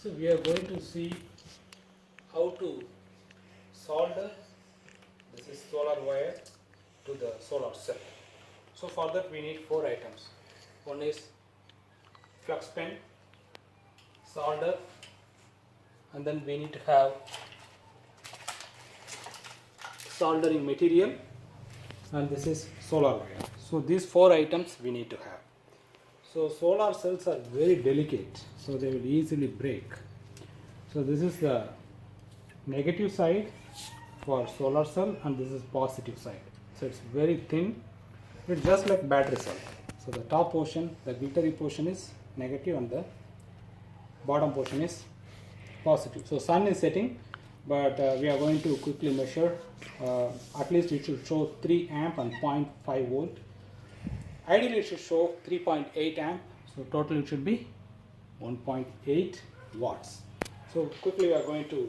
So we are going to see how to solder this is solar wire to the solar cell. So for that we need 4 items. One is flux pen, solder, and then we need to have soldering material, and this is solar wire. So these 4 items we need to have. So solar cells are very delicate, so they will easily break. So this is the negative side for solar cell and this is positive side. So it's very thin, it's just like battery cell. So the top portion, the glittery portion is negative and the bottom portion is positive. So sun is setting, but we are going to quickly measure. At least it should show 3 amp and 0.5 volt. Ideally it should show 3.8 amp, so total it should be 1.8 watts. So quickly we are going to,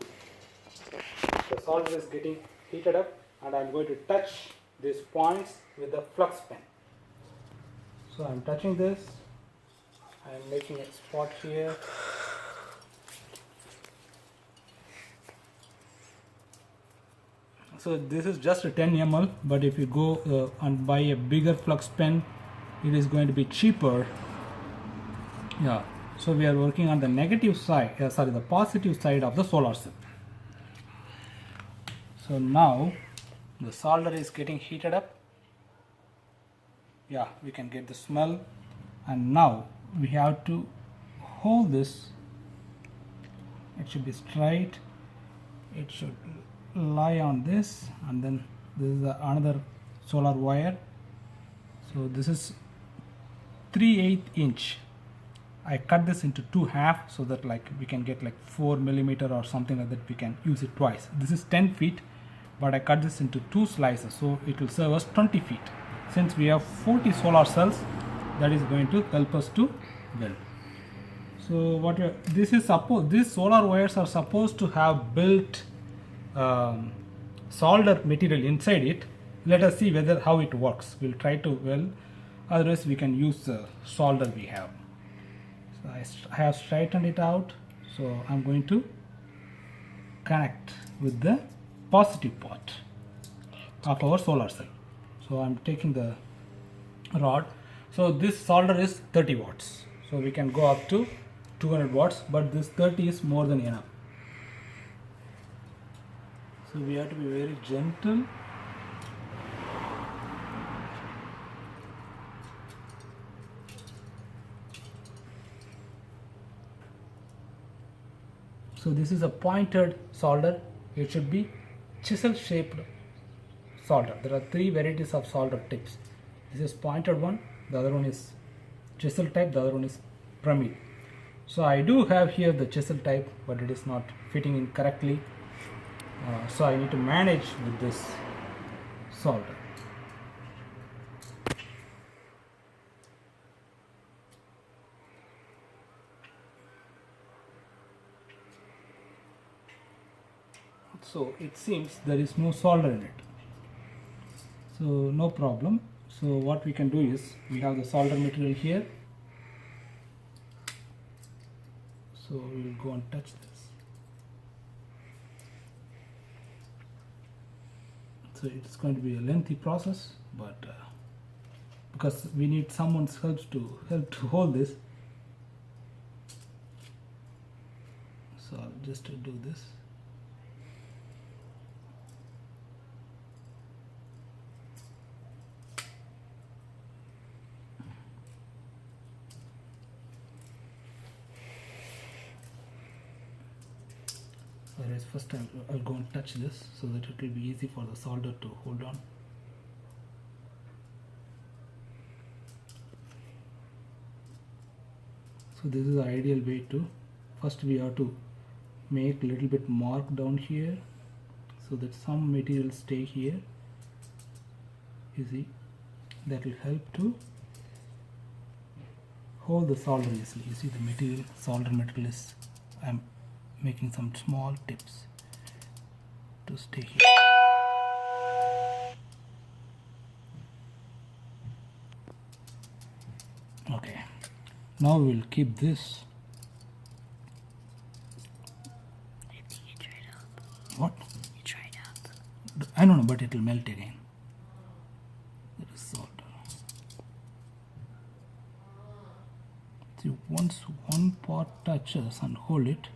the solder is getting heated up and I am going to touch these points with the flux pen. So I am touching this, I am making a spot here. So this is just a 10 ml, but if you go and buy a bigger flux pen, it is going to be cheaper. Yeah, so we are working on the negative side, the positive side of the solar cell. So now the solder is getting heated up. Yeah, we can get the smell. And now we have to hold this. It should be straight. It should lie on this, and then this is another solar wire. So this is 3/8 inch. I cut this into 2 half so that like we can get like 4 millimeter or something like that. We can use it twice. This is 10 feet, but I cut this into 2 slices, so it will serve us 20 feet. Since we have 40 solar cells, that is going to help us to weld. So these solar wires are supposed to have built solder material inside it. Let us see whether how it works. We'll try to weld, otherwise we can use the solder we have. So I have straightened it out, so I'm going to connect with the positive part of our solar cell. So I'm taking the rod. So this solder is 30 watts, so we can go up to 200 watts, but this 30 is more than enough. So we have to be very gentle. So this is a pointed solder. It should be chisel shaped solder. There are 3 varieties of solder tips. This is pointed one, the other one is chisel type, the other one is pyramid. So I do have here the chisel type, but it is not fitting in correctly. So I need to manage with this solder. So it seems there is no solder in it, so no problem. So what we can do is, we have the solder material here, so we will go and touch this. So it's going to be a lengthy process, but because we need someone's help to hold this, so I'll just do this. Whereas first I'll go and touch this so that it will be easy for the solder to hold on. So this is the ideal way to, first we have to make a little bit mark down here so that some material stay here. You see, that will help to hold the solder easily. You see the material, solder material is, I'm making some small tips to stay here. Okay, now we will keep this I don't know, but it will melt again. That is solder. See, once one part touches and hold it,